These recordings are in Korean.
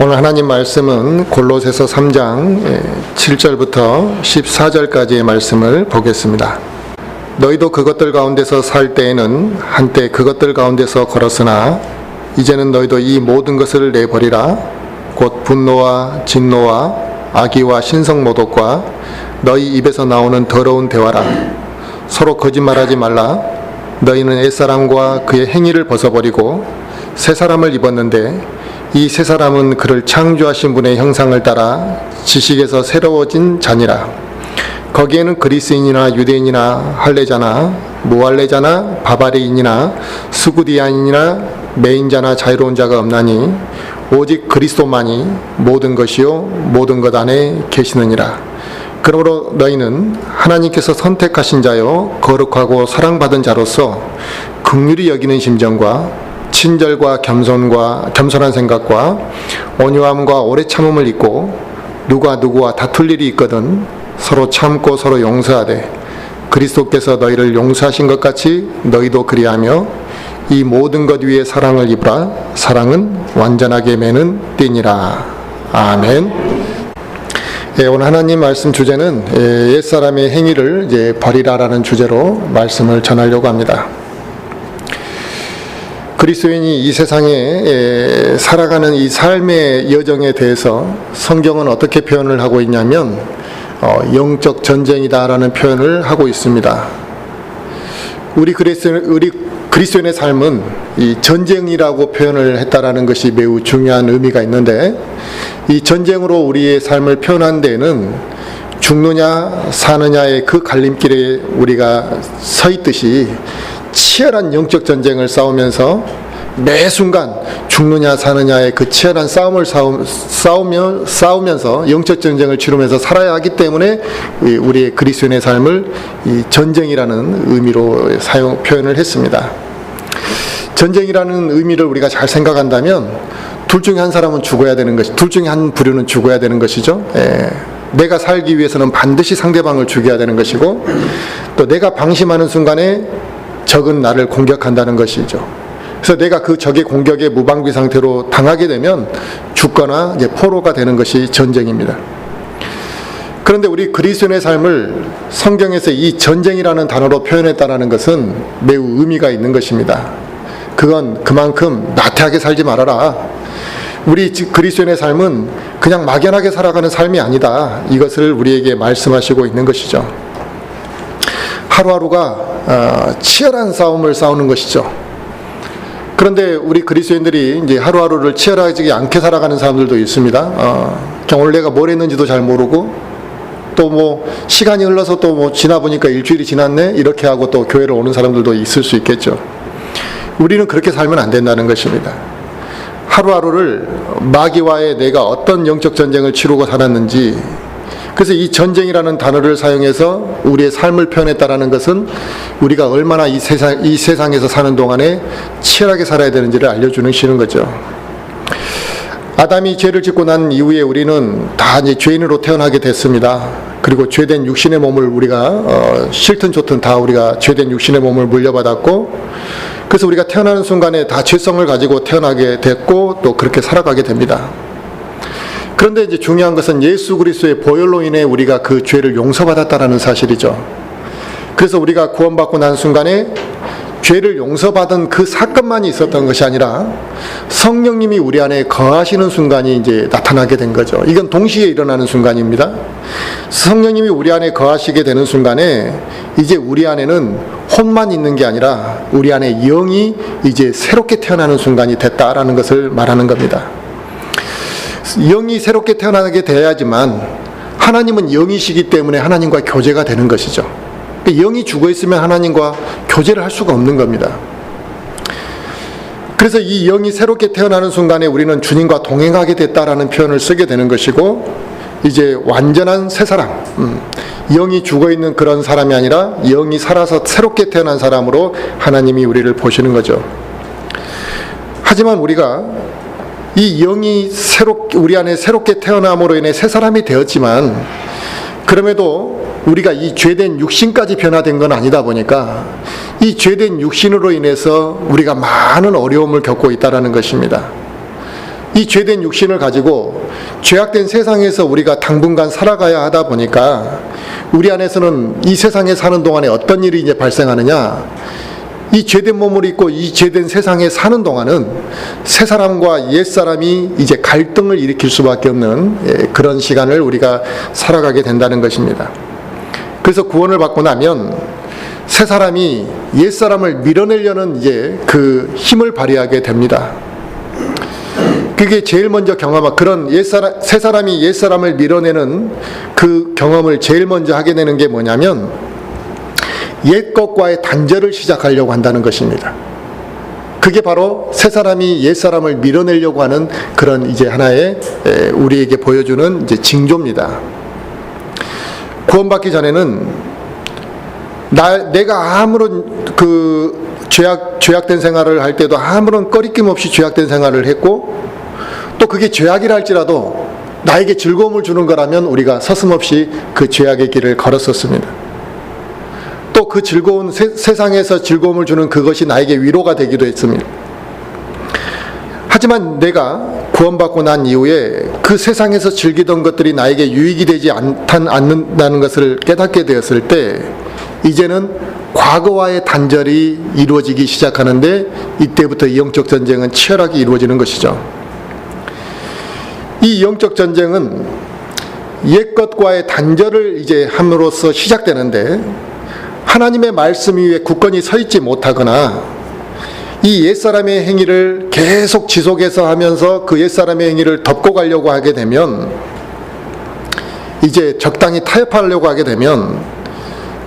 오늘 하나님 말씀은 골로새서 3장 7절부터 14절까지의 말씀을 보겠습니다. 너희도 그것들 가운데서 살 때에는 한때 그것들 가운데서 걸었으나 이제는 너희도 이 모든 것을 내버리라. 곧 분노와 진노와 악의와 신성모독과 너희 입에서 나오는 더러운 대화라. 서로 거짓말하지 말라. 너희는 옛사람과 그의 행위를 벗어버리고 새 사람을 입었는데 이 새 사람은 그를 창조하신 분의 형상을 따라 지식에서 새로워진 자니라. 거기에는 그리스인이나 유대인이나 할례자나 무할례자나 바바리인이나 스구디아인이나 매인자나 자유로운 자가 없나니 오직 그리스도만이 모든 것이요 모든 것 안에 계시느니라. 그러므로 너희는 하나님께서 선택하신 자요 거룩하고 사랑받은 자로서 긍휼히 여기는 심정과 친절과 겸손한 생각과 온유함과 오래 참음을 입고 누가 누구와 다툴 일이 있거든 서로 참고 서로 용서하되 그리스도께서 너희를 용서하신 것 같이 너희도 그리하며 이 모든 것 위에 사랑을 입으라. 사랑은 완전하게 매는 띠니라. 아멘. 오늘 하나님 말씀 주제는 옛사람의 행위를 이제 버리라라는 주제로 말씀을 전하려고 합니다. 그리스도인이 이 세상에 살아가는 이 삶의 여정에 대해서 성경은 어떻게 표현을 하고 있냐면 영적 전쟁이다라는 표현을 하고 있습니다. 우리 그리스도인의 삶은 이 전쟁이라고 표현을 했다라는 것이 매우 중요한 의미가 있는데, 이 전쟁으로 우리의 삶을 표현한 데에는 죽느냐 사느냐의 그 갈림길에 우리가 서 있듯이 치열한 영적 전쟁을 싸우면서 매 순간 죽느냐 사느냐의 그 치열한 싸움을 싸우면서 영적 전쟁을 치르면서 살아야 하기 때문에 우리의 그리스도인의 삶을 이 전쟁이라는 의미로 표현을 했습니다. 전쟁이라는 의미를 우리가 잘 생각한다면 둘 중에 한 사람은 죽어야 되는 것이, 둘 중에 한 부류는 죽어야 되는 것이죠. 내가 살기 위해서는 반드시 상대방을 죽여야 되는 것이고, 또 내가 방심하는 순간에 적은 나를 공격한다는 것이죠. 그래서 내가 그 적의 공격에 무방비 상태로 당하게 되면 죽거나 이제 포로가 되는 것이 전쟁입니다. 그런데 우리 그리스도인의 삶을 성경에서 이 전쟁이라는 단어로 표현했다는 것은 매우 의미가 있는 것입니다. 그건 그만큼 나태하게 살지 말아라. 우리 그리스도인의 삶은 그냥 막연하게 살아가는 삶이 아니다. 이것을 우리에게 말씀하시고 있는 것이죠. 하루하루가 치열한 싸움을 싸우는 것이죠. 그런데 우리 그리스도인들이 이제 하루하루를 치열하지 않게 살아가는 사람들도 있습니다. 오늘 내가 뭘 했는지도 잘 모르고, 또 뭐 시간이 흘러서 또 뭐 지나 보니까 일주일이 지났네 이렇게 하고 또 교회를 오는 사람들도 있을 수 있겠죠. 우리는 그렇게 살면 안 된다는 것입니다. 하루하루를 마귀와의 내가 어떤 영적 전쟁을 치르고 살았는지, 그래서 이 전쟁이라는 단어를 사용해서 우리의 삶을 표현했다라는 것은 우리가 얼마나 이 세상에서 사는 동안에 치열하게 살아야 되는지를 알려주는 거죠. 아담이 죄를 짓고 난 이후에 우리는 다 이제 죄인으로 태어나게 됐습니다. 그리고 죄된 육신의 몸을 우리가 싫든 좋든 다 우리가 죄된 육신의 몸을 물려받았고, 그래서 우리가 태어나는 순간에 다 죄성을 가지고 태어나게 됐고 또 그렇게 살아가게 됩니다. 그런데 이제 중요한 것은 예수 그리스도의 보혈로 인해 우리가 그 죄를 용서받았다는 사실이죠. 그래서 우리가 구원받고 난 순간에 죄를 용서받은 그 사건만이 있었던 것이 아니라 성령님이 우리 안에 거하시는 순간이 이제 나타나게 된 거죠. 이건 동시에 일어나는 순간입니다. 성령님이 우리 안에 거하시게 되는 순간에 이제 우리 안에는 혼만 있는 게 아니라 우리 안에 영이 이제 새롭게 태어나는 순간이 됐다라는 것을 말하는 겁니다. 영이 새롭게 태어나게 돼야지만 하나님은 영이시기 때문에 하나님과 교제가 되는 것이죠. 영이 죽어있으면 하나님과 교제를 할 수가 없는 겁니다. 그래서 이 영이 새롭게 태어나는 순간에 우리는 주님과 동행하게 됐다라는 표현을 쓰게 되는 것이고, 이제 완전한 새 사람, 영이 죽어있는 그런 사람이 아니라 영이 살아서 새롭게 태어난 사람으로 하나님이 우리를 보시는 거죠. 하지만 우리가 이 영이 우리 안에 새롭게 태어남으로 인해 새 사람이 되었지만, 그럼에도 우리가 이 죄된 육신까지 변화된 건 아니다 보니까 이 죄된 육신으로 인해서 우리가 많은 어려움을 겪고 있다는 것입니다. 이 죄된 육신을 가지고 죄악된 세상에서 우리가 당분간 살아가야 하다 보니까 우리 안에서는 이 세상에 사는 동안에 어떤 일이 이제 발생하느냐, 이 죄된 몸을 입고 이 죄된 세상에 사는 동안은 새 사람과 옛 사람이 이제 갈등을 일으킬 수밖에 없는 그런 시간을 우리가 살아가게 된다는 것입니다. 그래서 구원을 받고 나면 새 사람이 옛 사람을 밀어내려는 이제 그 힘을 발휘하게 됩니다. 그게 제일 먼저 경험한 그런 새 사람이 옛 사람을 밀어내는 그 경험을 제일 먼저 하게 되는 게 뭐냐면 옛 것과의 단절을 시작하려고 한다는 것입니다. 그게 바로 새 사람이 옛 사람을 밀어내려고 하는 그런 이제 하나의 우리에게 보여주는 이제 징조입니다. 구원받기 전에는 내가 아무런 그 죄악된 생활을 할 때도 아무런 꺼리낌 없이 죄악된 생활을 했고, 또 그게 죄악이라 할지라도 나에게 즐거움을 주는 거라면 우리가 서슴없이 그 죄악의 길을 걸었었습니다. 또 그 즐거운 세상에서 즐거움을 주는 그것이 나에게 위로가 되기도 했습니다. 하지만 내가 구원받고 난 이후에 그 세상에서 즐기던 것들이 나에게 유익이 되지 않는다는 것을 깨닫게 되었을 때 이제는 과거와의 단절이 이루어지기 시작하는데, 이때부터 이 영적 전쟁은 치열하게 이루어지는 것이죠. 이 영적 전쟁은 옛 것과의 단절을 이제 함으로써 시작되는데, 하나님의 말씀 위에 굳건히 서 있지 못하거나 이 옛사람의 행위를 계속 지속해서 하면서 그 옛사람의 행위를 덮고 가려고 하게 되면, 이제 적당히 타협하려고 하게 되면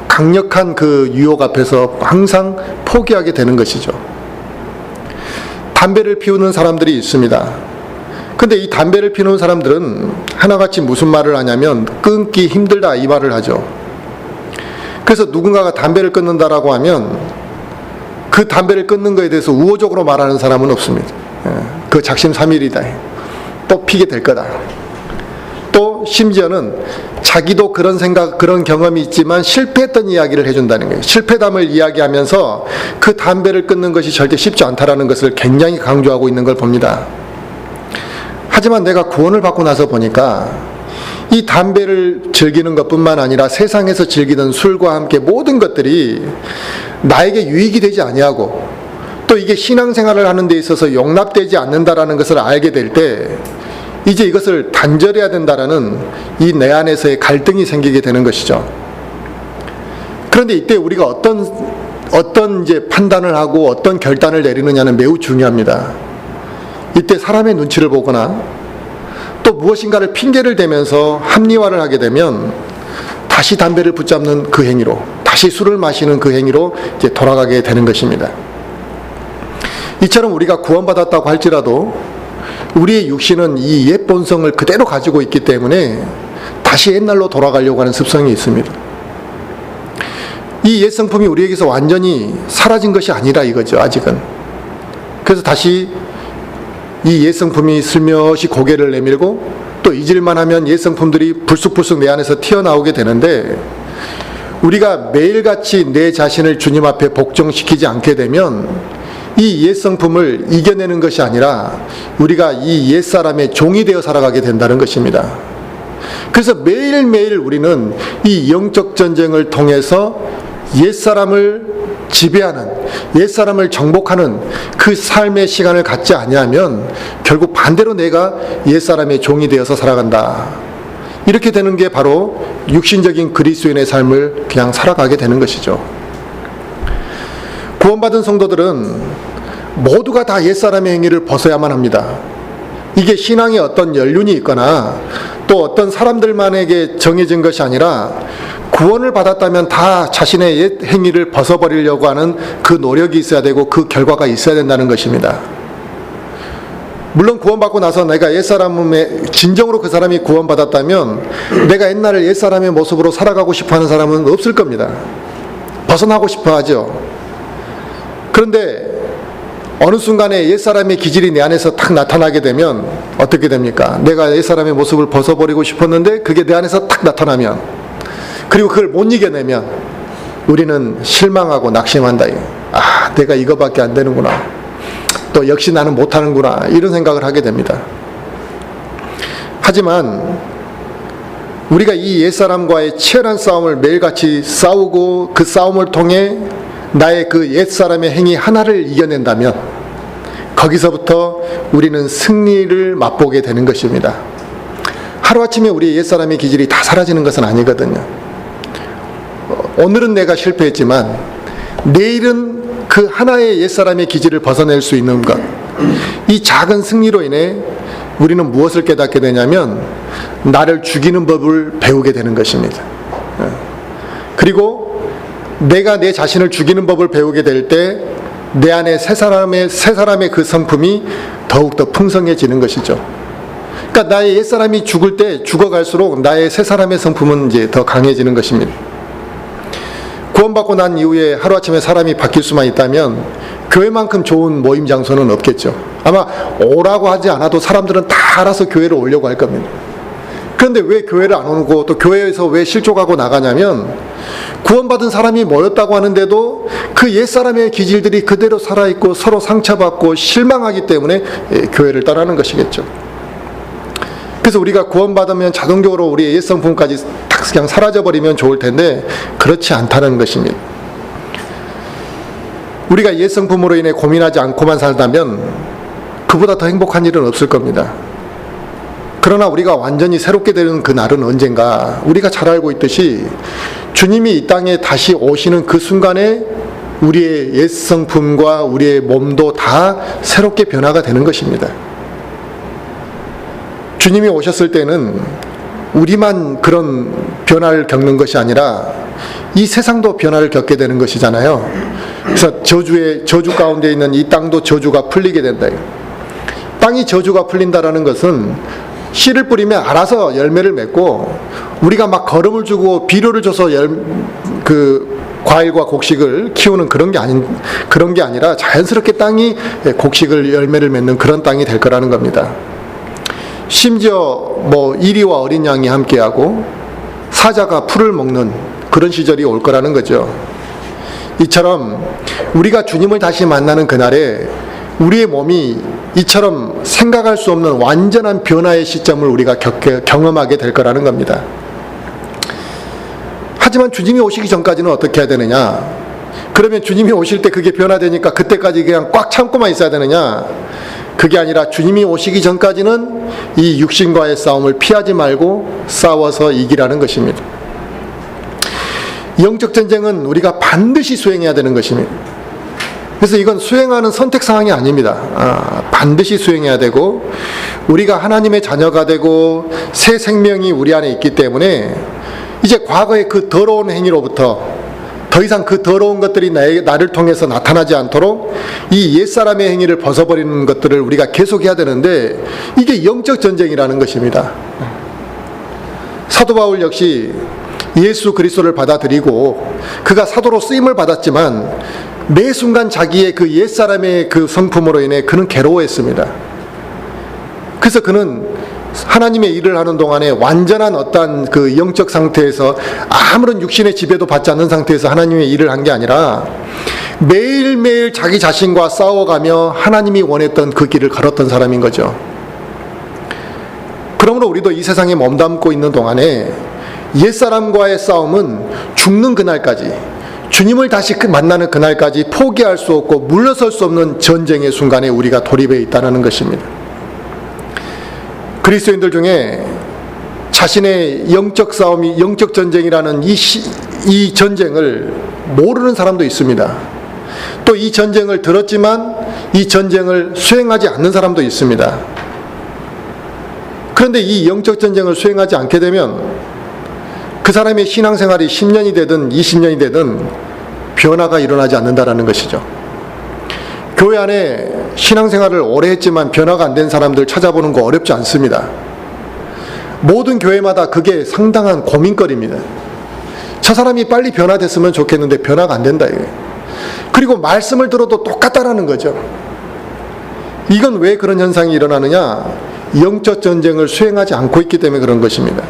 강력한 그 유혹 앞에서 항상 포기하게 되는 것이죠. 담배를 피우는 사람들이 있습니다. 근데 이 담배를 피우는 사람들은 하나같이 무슨 말을 하냐면 끊기 힘들다 이 말을 하죠. 그래서 누군가가 담배를 끊는다라고 하면 그 담배를 끊는 것에 대해서 우호적으로 말하는 사람은 없습니다. 그 작심삼일이다. 또 피게 될 거다. 또 심지어는 자기도 그런 생각, 그런 경험이 있지만 실패했던 이야기를 해준다는 거예요. 실패담을 이야기하면서 그 담배를 끊는 것이 절대 쉽지 않다라는 것을 굉장히 강조하고 있는 걸 봅니다. 하지만 내가 구원을 받고 나서 보니까 이 담배를 즐기는 것뿐만 아니라 세상에서 즐기던 술과 함께 모든 것들이 나에게 유익이 되지 아니하고 또 이게 신앙생활을 하는 데 있어서 용납되지 않는다라는 것을 알게 될 때 이제 이것을 단절해야 된다라는 이 내 안에서의 갈등이 생기게 되는 것이죠. 그런데 이때 우리가 어떤 이제 판단을 하고 어떤 결단을 내리느냐는 매우 중요합니다. 이때 사람의 눈치를 보거나 또 무엇인가를 핑계를 대면서 합리화를 하게 되면 다시 담배를 붙잡는 그 행위로, 다시 술을 마시는 그 행위로 이제 돌아가게 되는 것입니다. 이처럼 우리가 구원받았다고 할지라도 우리의 육신은 이 옛 본성을 그대로 가지고 있기 때문에 다시 옛날로 돌아가려고 하는 습성이 있습니다. 이 옛 성품이 우리에게서 완전히 사라진 것이 아니라 이거죠, 아직은. 그래서 다시 이 옛 성품이 슬며시 고개를 내밀고 또 잊을만 하면 옛 성품들이 불쑥불쑥 내 안에서 튀어나오게 되는데, 우리가 매일같이 내 자신을 주님 앞에 복종시키지 않게 되면 이 옛 성품을 이겨내는 것이 아니라 우리가 이 옛 사람의 종이 되어 살아가게 된다는 것입니다. 그래서 매일매일 우리는 이 영적 전쟁을 통해서 옛 사람을 지배하는, 옛 사람을 정복하는 그 삶의 시간을 갖지 아니하면 결국 반대로 내가 옛 사람의 종이 되어서 살아간다. 이렇게 되는 게 바로 육신적인 그리스도인의 삶을 그냥 살아가게 되는 것이죠. 구원받은 성도들은 모두가 다 옛사람의 행위를 벗어야만 합니다. 이게 신앙에 어떤 연륜이 있거나 또 어떤 사람들만에게 정해진 것이 아니라 구원을 받았다면 다 자신의 옛 행위를 벗어버리려고 하는 그 노력이 있어야 되고 그 결과가 있어야 된다는 것입니다. 물론 구원받고 나서 내가 옛사람의 진정으로 그 사람이 구원받았다면 내가 옛날에 옛사람의 모습으로 살아가고 싶어하는 사람은 없을 겁니다. 벗어나고 싶어 하죠. 그런데 어느 순간에 옛사람의 기질이 내 안에서 탁 나타나게 되면 어떻게 됩니까? 내가 옛사람의 모습을 벗어버리고 싶었는데 그게 내 안에서 탁 나타나면, 그리고 그걸 못 이겨내면 우리는 실망하고 낙심한다. 아, 내가 이거밖에 안 되는구나. 또 역시 나는 못하는구나. 이런 생각을 하게 됩니다. 하지만 우리가 이 옛사람과의 치열한 싸움을 매일같이 싸우고 그 싸움을 통해 나의 그 옛사람의 행위 하나를 이겨낸다면 거기서부터 우리는 승리를 맛보게 되는 것입니다. 하루아침에 우리의 옛사람의 기질이 다 사라지는 것은 아니거든요. 오늘은 내가 실패했지만 내일은 그 하나의 옛사람의 기질을 벗어낼 수 있는 것, 이 작은 승리로 인해 우리는 무엇을 깨닫게 되냐면 나를 죽이는 법을 배우게 되는 것입니다. 그리고 내가 내 자신을 죽이는 법을 배우게 될 때 내 안에 새 사람의 그 성품이 더욱더 풍성해지는 것이죠. 그러니까 나의 옛사람이 죽을 때 죽어갈수록 나의 새 사람의 성품은 이제 더 강해지는 것입니다. 구원받고 난 이후에 하루아침에 사람이 바뀔 수만 있다면 교회만큼 좋은 모임 장소는 없겠죠. 아마 오라고 하지 않아도 사람들은 다 알아서 교회를 오려고 할 겁니다. 그런데 왜 교회를 안 오고 또 교회에서 왜 실족하고 나가냐면 구원받은 사람이 모였다고 하는데도 그 옛사람의 기질들이 그대로 살아있고 서로 상처받고 실망하기 때문에 교회를 떠나는 것이겠죠. 그래서 우리가 구원받으면 자동적으로 우리의 옛 성품까지 딱 그냥 사라져버리면 좋을 텐데 그렇지 않다는 것입니다. 우리가 옛 성품으로 인해 고민하지 않고만 살다면 그보다 더 행복한 일은 없을 겁니다. 그러나 우리가 완전히 새롭게 되는 그 날은 언젠가 우리가 잘 알고 있듯이 주님이 이 땅에 다시 오시는 그 순간에 우리의 옛 성품과 우리의 몸도 다 새롭게 변화가 되는 것입니다. 주님이 오셨을 때는 우리만 그런 변화를 겪는 것이 아니라 이 세상도 변화를 겪게 되는 것이잖아요. 그래서 저주 가운데 있는 이 땅도 저주가 풀리게 된다. 땅이 저주가 풀린다라는 것은 씨를 뿌리면 알아서 열매를 맺고 우리가 막 거름을 주고 비료를 줘서 과일과 곡식을 키우는 그런 게 아니라 자연스럽게 땅이 곡식을 열매를 맺는 그런 땅이 될 거라는 겁니다. 심지어 이리와 어린 양이 함께하고 사자가 풀을 먹는 그런 시절이 올 거라는 거죠. 이처럼 우리가 주님을 다시 만나는 그날에 우리의 몸이 이처럼 생각할 수 없는 완전한 변화의 시점을 우리가 경험하게 될 거라는 겁니다. 하지만 주님이 오시기 전까지는 어떻게 해야 되느냐? 그러면 주님이 오실 때 그게 변화되니까 그때까지 그냥 꽉 참고만 있어야 되느냐? 그게 아니라 주님이 오시기 전까지는 이 육신과의 싸움을 피하지 말고 싸워서 이기라는 것입니다. 영적 전쟁은 우리가 반드시 수행해야 되는 것입니다. 그래서 이건 수행하는 선택사항이 아닙니다. 반드시 수행해야 되고 우리가 하나님의 자녀가 되고 새 생명이 우리 안에 있기 때문에 이제 과거의 그 더러운 행위로부터 더 이상 그 더러운 것들이 나를 통해서 나타나지 않도록 이 옛사람의 행위를 벗어버리는 것들을 우리가 계속해야 되는데 이게 영적 전쟁이라는 것입니다. 사도 바울 역시 예수 그리스도를 받아들이고 그가 사도로 쓰임을 받았지만 매 순간 자기의 그 옛사람의 그 성품으로 인해 그는 괴로워했습니다. 그래서 그는 하나님의 일을 하는 동안에 완전한 어떠한 그 영적 상태에서 아무런 육신의 지배도 받지 않는 상태에서 하나님의 일을 한 게 아니라 매일매일 자기 자신과 싸워가며 하나님이 원했던 그 길을 걸었던 사람인 거죠. 그러므로 우리도 이 세상에 몸담고 있는 동안에 옛사람과의 싸움은 죽는 그날까지, 주님을 다시 만나는 그날까지 포기할 수 없고 물러설 수 없는 전쟁의 순간에 우리가 돌입해 있다는 것입니다. 그리스도인들 중에 자신의 영적 싸움이 영적 전쟁이라는 이 전쟁을 모르는 사람도 있습니다. 또 이 전쟁을 들었지만 이 전쟁을 수행하지 않는 사람도 있습니다. 그런데 이 영적 전쟁을 수행하지 않게 되면 그 사람의 신앙생활이 10년이 되든 20년이 되든 변화가 일어나지 않는다는 것이죠. 교회 안에 신앙생활을 오래 했지만 변화가 안 된 사람들 찾아보는 거 어렵지 않습니다. 모든 교회마다 그게 상당한 고민거리입니다. 저 사람이 빨리 변화됐으면 좋겠는데 변화가 안 된다 이거예요. 그리고 말씀을 들어도 똑같다라는 거죠. 이건 왜 그런 현상이 일어나느냐? 영적 전쟁을 수행하지 않고 있기 때문에 그런 것입니다.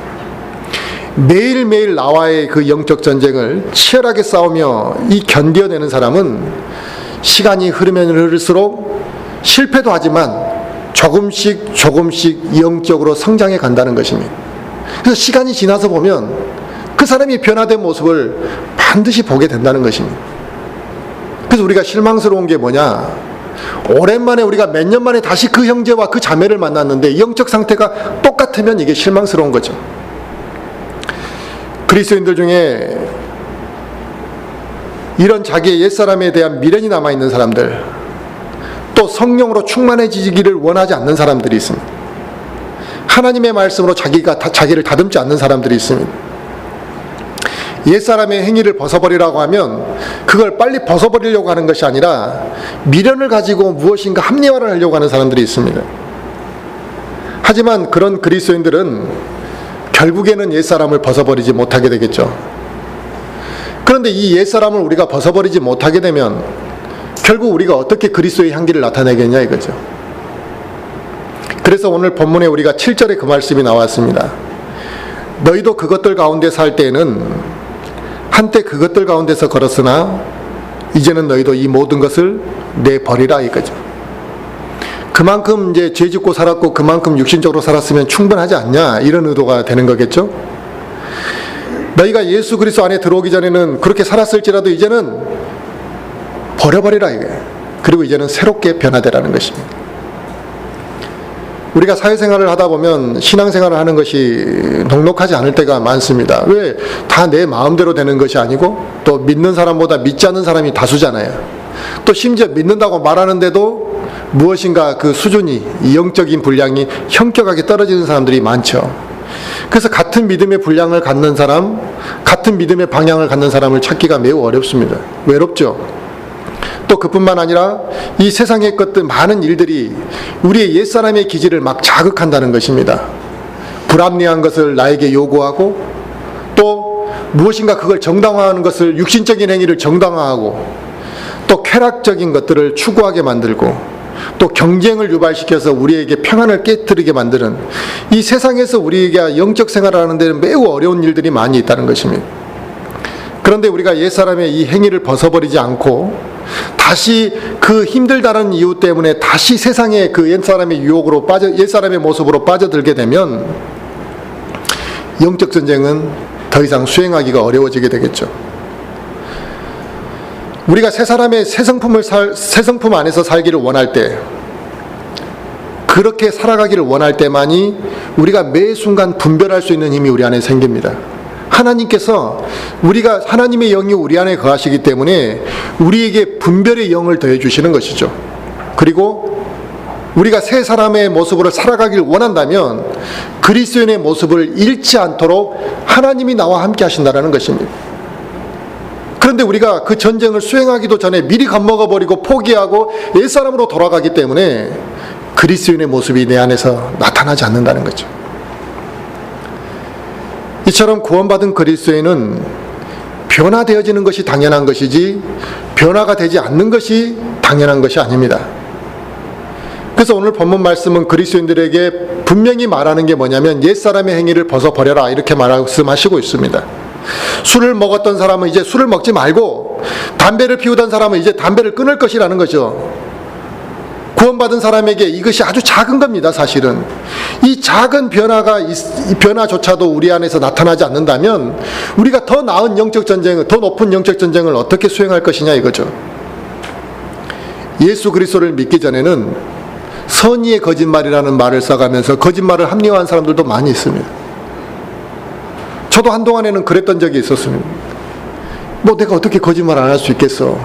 매일매일 나와의 그 영적 전쟁을 치열하게 싸우며 견뎌내는 사람은 시간이 흐르면 흐를수록 실패도 하지만 조금씩 영적으로 성장해 간다는 것입니다. 그래서 시간이 지나서 보면 그 사람이 변화된 모습을 반드시 보게 된다는 것입니다. 그래서 우리가 실망스러운 게 뭐냐? 오랜만에 우리가 몇 년 만에 다시 그 형제와 그 자매를 만났는데 영적 상태가 똑같으면 이게 실망스러운 거죠. 그리스도인들 중에 이런 자기의 옛사람에 대한 미련이 남아있는 사람들, 또 성령으로 충만해지기를 원하지 않는 사람들이 있습니다. 하나님의 말씀으로 자기를 다듬지 않는 사람들이 있습니다. 옛사람의 행위를 벗어버리라고 하면 그걸 빨리 벗어버리려고 하는 것이 아니라 미련을 가지고 무엇인가 합리화를 하려고 하는 사람들이 있습니다. 하지만 그런 그리스도인들은 결국에는 옛사람을 벗어버리지 못하게 되겠죠. 그런데 이 옛사람을 우리가 벗어버리지 못하게 되면 결국 우리가 어떻게 그리스도의 향기를 나타내겠냐 이거죠. 그래서 오늘 본문에 우리가 7절에 그 말씀이 나왔습니다. 너희도 그것들 가운데 살 때에는 한때 그것들 가운데서 걸었으나 이제는 너희도 이 모든 것을 내버리라 이거죠. 그만큼 이제 죄 짓고 살았고 그만큼 육신적으로 살았으면 충분하지 않냐 이런 의도가 되는 거겠죠. 너희가 예수 그리스도 안에 들어오기 전에는 그렇게 살았을지라도 이제는 버려버리라 이거예요. 그리고 이제는 새롭게 변화되라는 것입니다. 우리가 사회생활을 하다 보면 신앙생활을 하는 것이 녹록하지 않을 때가 많습니다. 왜? 다 내 마음대로 되는 것이 아니고 또 믿는 사람보다 믿지 않는 사람이 다수잖아요. 또 심지어 믿는다고 말하는데도 무엇인가 그 수준이, 영적인 분량이 현격하게 떨어지는 사람들이 많죠. 그래서 같은 믿음의 분량을 갖는 사람, 같은 믿음의 방향을 갖는 사람을 찾기가 매우 어렵습니다. 외롭죠. 또 그뿐만 아니라 이 세상의 것들 많은 일들이 우리의 옛사람의 기질을 막 자극한다는 것입니다. 불합리한 것을 나에게 요구하고 또 무엇인가 그걸 정당화하는 것을, 육신적인 행위를 정당화하고 또 쾌락적인 것들을 추구하게 만들고 또 경쟁을 유발시켜서 우리에게 평안을 깨뜨리게 만드는 이 세상에서 우리에게 영적 생활을 하는 데는 매우 어려운 일들이 많이 있다는 것입니다. 그런데 우리가 옛사람의 이 행위를 벗어버리지 않고 다시 그 힘들다는 이유 때문에 다시 세상의 그 옛사람의 유혹으로 옛사람의 모습으로 빠져들게 되면 영적 전쟁은 더 이상 수행하기가 어려워지게 되겠죠. 우리가 새 성품 안에서 살기를 원할 때, 그렇게 살아가기를 원할 때만이 우리가 매 순간 분별할 수 있는 힘이 우리 안에 생깁니다. 하나님께서 하나님의 영이 우리 안에 거하시기 때문에 우리에게 분별의 영을 더해 주시는 것이죠. 그리고 우리가 새 사람의 모습으로 살아가길 원한다면 그리스도인의 모습을 잃지 않도록 하나님이 나와 함께 하신다는 것입니다. 그런데 우리가 그 전쟁을 수행하기도 전에 미리 겁먹어버리고 포기하고 옛사람으로 돌아가기 때문에 그리스도인의 모습이 내 안에서 나타나지 않는다는 거죠. 이처럼 구원받은 그리스도인은 변화되어지는 것이 당연한 것이지 변화가 되지 않는 것이 당연한 것이 아닙니다. 그래서 오늘 본문 말씀은 그리스도인들에게 분명히 말하는 게 뭐냐면 옛사람의 행위를 벗어버려라 이렇게 말씀하시고 있습니다. 술을 먹었던 사람은 이제 술을 먹지 말고 담배를 피우던 사람은 이제 담배를 끊을 것이라는 거죠. 구원받은 사람에게 이것이 아주 작은 겁니다. 사실은 이 작은 변화조차도 우리 안에서 나타나지 않는다면 우리가 더 나은 영적 전쟁을, 더 높은 영적 전쟁을 어떻게 수행할 것이냐 이거죠. 예수 그리스도를 믿기 전에는 선의의 거짓말이라는 말을 써가면서 거짓말을 합리화한 사람들도 많이 있습니다. 저도 한동안에는 그랬던 적이 있었습니다. 뭐 내가 어떻게 거짓말 안 할 수 있겠어.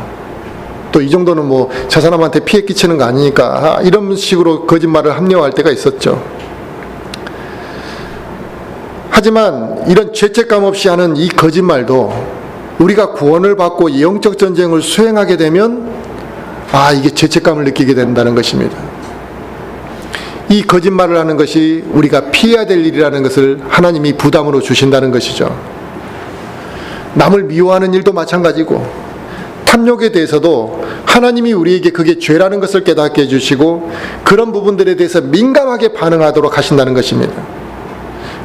또 이 정도는 뭐 저 사람한테 피해 끼치는 거 아니니까 이런 식으로 거짓말을 합리화할 때가 있었죠. 하지만 이런 죄책감 없이 하는 이 거짓말도 우리가 구원을 받고 영적 전쟁을 수행하게 되면 이게 죄책감을 느끼게 된다는 것입니다. 이 거짓말을 하는 것이 우리가 피해야 될 일이라는 것을 하나님이 부담으로 주신다는 것이죠. 남을 미워하는 일도 마찬가지고 탐욕에 대해서도 하나님이 우리에게 그게 죄라는 것을 깨닫게 해주시고 그런 부분들에 대해서 민감하게 반응하도록 하신다는 것입니다.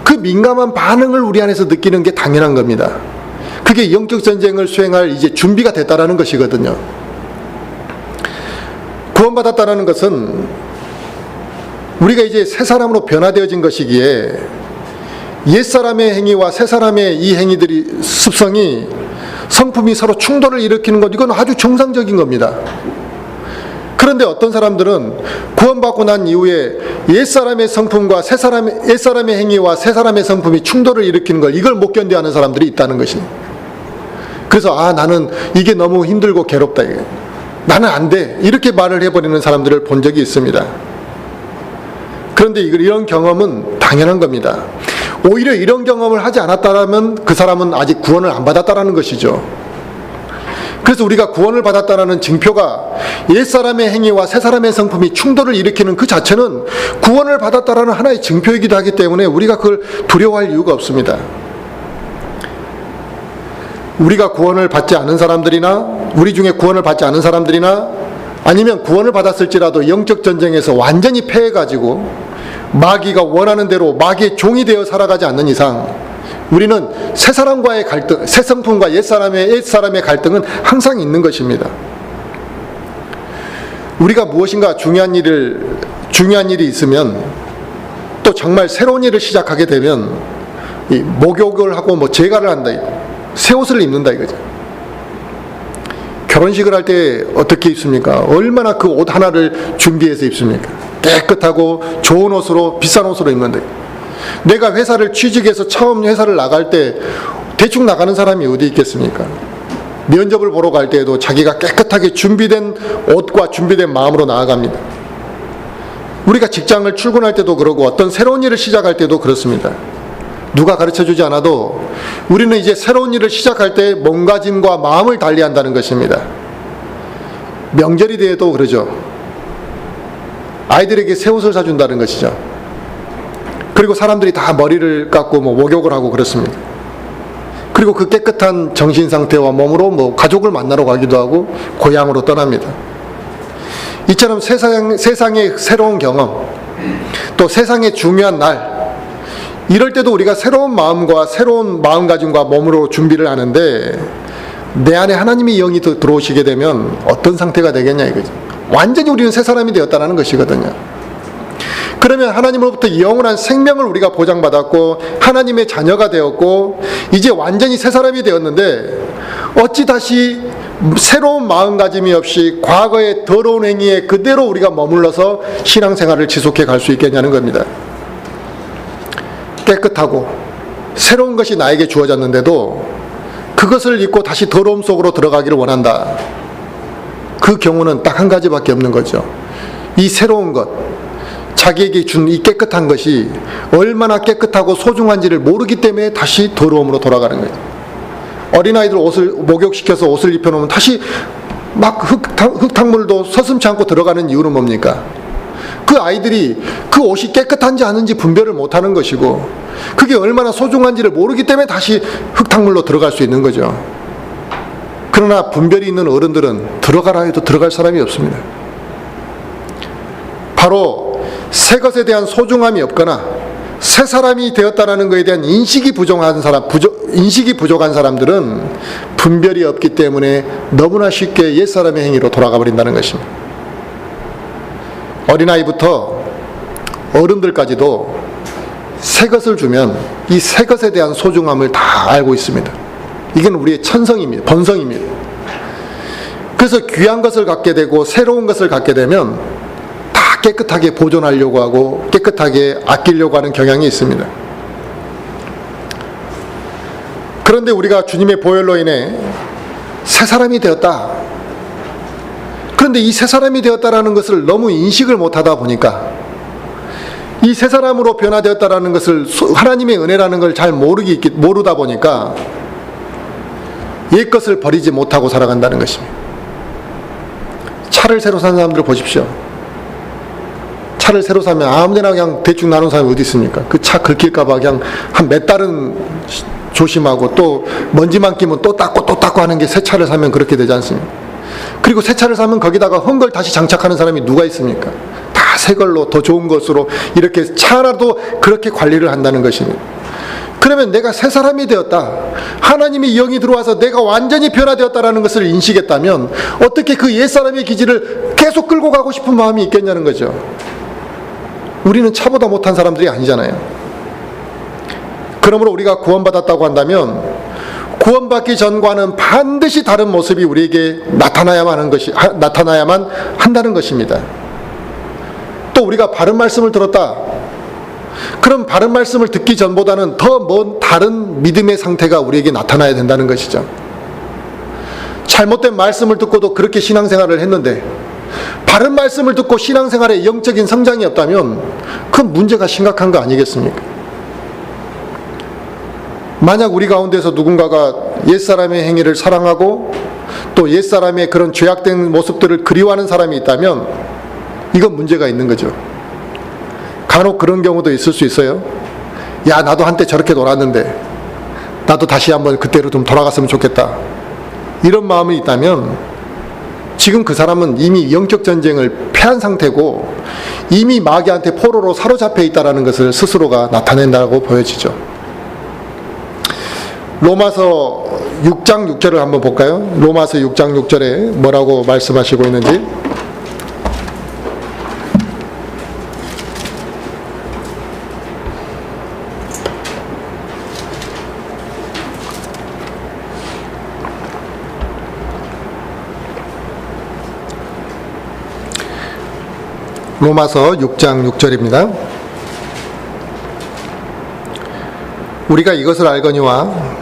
그 민감한 반응을 우리 안에서 느끼는 게 당연한 겁니다. 그게 영적 전쟁을 수행할 이제 준비가 됐다라는 것이거든요. 구원받았다는 것은 우리가 이제 새 사람으로 변화되어진 것이기에 옛사람의 행위와 새 사람의 이 행위들이 습성이 성품이 서로 충돌을 일으키는 것, 이건 아주 정상적인 겁니다. 그런데 어떤 사람들은 구원받고 난 이후에 옛사람의 성품과 옛사람의 행위와 새 사람의 성품이 충돌을 일으키는 걸, 이걸 못 견뎌하는 사람들이 있다는 것입니다. 그래서 나는 이게 너무 힘들고 괴롭다, 이게. 나는 안 돼, 이렇게 말을 해버리는 사람들을 본 적이 있습니다. 그런데 이런 경험은 당연한 겁니다. 오히려 이런 경험을 하지 않았다면 그 사람은 아직 구원을 안 받았다라는 것이죠. 그래서 우리가 구원을 받았다라는 증표가 옛사람의 행위와 새사람의 성품이 충돌을 일으키는 그 자체는 구원을 받았다라는 하나의 증표이기도 하기 때문에 우리가 그걸 두려워할 이유가 없습니다. 우리가 구원을 받지 않은 사람들이나, 우리 중에 구원을 받지 않은 사람들이나, 아니면 구원을 받았을지라도 영적 전쟁에서 완전히 패해가지고 마귀가 원하는 대로 마귀의 종이 되어 살아가지 않는 이상 우리는 새 사람과의 갈등, 새 성품과 옛 사람의 갈등은 항상 있는 것입니다. 우리가 무엇인가 중요한 일이 있으면, 또 정말 새로운 일을 시작하게 되면 이 목욕을 하고 제가를 한다, 새 옷을 입는다 이거죠. 결혼식을 할 때 어떻게 입습니까? 얼마나 그 옷 하나를 준비해서 입습니까? 깨끗하고 좋은 옷으로, 비싼 옷으로 입는데, 내가 회사를 취직해서 처음 회사를 나갈 때 대충 나가는 사람이 어디 있겠습니까? 면접을 보러 갈 때에도 자기가 깨끗하게 준비된 옷과 준비된 마음으로 나아갑니다. 우리가 직장을 출근할 때도 그러고 어떤 새로운 일을 시작할 때도 그렇습니다. 누가 가르쳐주지 않아도 우리는 이제 새로운 일을 시작할 때 몸가짐과 마음을 달리한다는 것입니다. 명절이 돼도 그러죠. 아이들에게 새 옷을 사준다는 것이죠. 그리고 사람들이 다 머리를 깎고 목욕을 하고 그렇습니다. 그리고 그 깨끗한 정신 상태와 몸으로 가족을 만나러 가기도 하고 고향으로 떠납니다. 이처럼 세상의 새로운 경험, 또 세상의 중요한 날, 이럴 때도 우리가 새로운 마음과 새로운 마음가짐과 몸으로 준비를 하는데, 내 안에 하나님의 영이 들어오시게 되면 어떤 상태가 되겠냐 이거죠. 완전히 우리는 새 사람이 되었다는 것이거든요. 그러면 하나님으로부터 영원한 생명을 우리가 보장받았고 하나님의 자녀가 되었고 이제 완전히 새 사람이 되었는데, 어찌 다시 새로운 마음가짐이 없이 과거의 더러운 행위에 그대로 우리가 머물러서 신앙생활을 지속해 갈 수 있겠냐는 겁니다. 깨끗하고 새로운 것이 나에게 주어졌는데도 그것을 잊고 다시 더러움 속으로 들어가기를 원한다. 그 경우는 딱 한 가지밖에 없는 거죠. 이 새로운 것, 자기에게 준 이 깨끗한 것이 얼마나 깨끗하고 소중한지를 모르기 때문에 다시 더러움으로 돌아가는 거예요. 어린아이들 옷을 목욕시켜서 옷을 입혀놓으면 다시 막 흙탕물도 서슴지 않고 들어가는 이유는 뭡니까? 그 아이들이 그 옷이 깨끗한지 아닌지 분별을 못하는 것이고, 그게 얼마나 소중한지를 모르기 때문에 다시 흙탕물로 들어갈 수 있는 거죠. 그러나 분별이 있는 어른들은 들어가라 해도 들어갈 사람이 없습니다. 바로 새 것에 대한 소중함이 없거나 새 사람이 되었다는 것에 대한 인식이 부족한 사람들은 분별이 없기 때문에 너무나 쉽게 옛사람의 행위로 돌아가 버린다는 것입니다. 어린아이부터 어른들까지도 새 것을 주면 이 새 것에 대한 소중함을 다 알고 있습니다. 이건 우리의 천성입니다. 본성입니다. 그래서 귀한 것을 갖게 되고 새로운 것을 갖게 되면 다 깨끗하게 보존하려고 하고 깨끗하게 아끼려고 하는 경향이 있습니다. 그런데 우리가 주님의 보혈로 인해 새 사람이 되었다. 그런데 이 새 사람이 되었다라는 것을 너무 인식을 못하다 보니까, 이 새 사람으로 변화되었다라는 것을, 하나님의 은혜라는 걸 잘 모르다 보니까 옛 것을 버리지 못하고 살아간다는 것입니다. 차를 새로 산 사람들 보십시오. 차를 새로 사면 아무데나 그냥 대충 나눈 사람이 어디 있습니까? 그 차 긁힐까봐 그냥 한 몇 달은 조심하고, 또 먼지만 끼면 또 닦고 하는 게 새 차를 사면 그렇게 되지 않습니까? 그리고 새 차를 사면 거기다가 헌 걸 다시 장착하는 사람이 누가 있습니까? 다 새 걸로, 더 좋은 것으로 이렇게 차라도 그렇게 관리를 한다는 것입니다. 그러면 내가 새 사람이 되었다, 하나님의 영이 들어와서 내가 완전히 변화되었다라는 것을 인식했다면 어떻게 그 옛사람의 기질을 계속 끌고 가고 싶은 마음이 있겠냐는 거죠. 우리는 차보다 못한 사람들이 아니잖아요. 그러므로 우리가 구원받았다고 한다면 구원받기 전과는 반드시 다른 모습이 우리에게 나타나야만 한다는 것입니다. 또 우리가 바른 말씀을 들었다. 그럼 바른 말씀을 듣기 전보다는 더 먼 다른 믿음의 상태가 우리에게 나타나야 된다는 것이죠. 잘못된 말씀을 듣고도 그렇게 신앙생활을 했는데 바른 말씀을 듣고 신앙생활에 영적인 성장이 없다면 그 문제가 심각한 거 아니겠습니까? 만약 우리 가운데서 누군가가 옛사람의 행위를 사랑하고 또 옛사람의 그런 죄악된 모습들을 그리워하는 사람이 있다면 이건 문제가 있는 거죠. 간혹 그런 경우도 있을 수 있어요. 야, 나도 한때 저렇게 놀았는데 나도 다시 한번 그때로 좀 돌아갔으면 좋겠다, 이런 마음이 있다면 지금 그 사람은 이미 영적 전쟁을 패한 상태고 이미 마귀한테 포로로 사로잡혀 있다는 것을 스스로가 나타낸다고 보여지죠. 로마서 6장 6절을 한번 볼까요? 로마서 6장 6절에 뭐라고 말씀하시고 있는지. 로마서 6장 6절입니다. 우리가 이것을 알거니와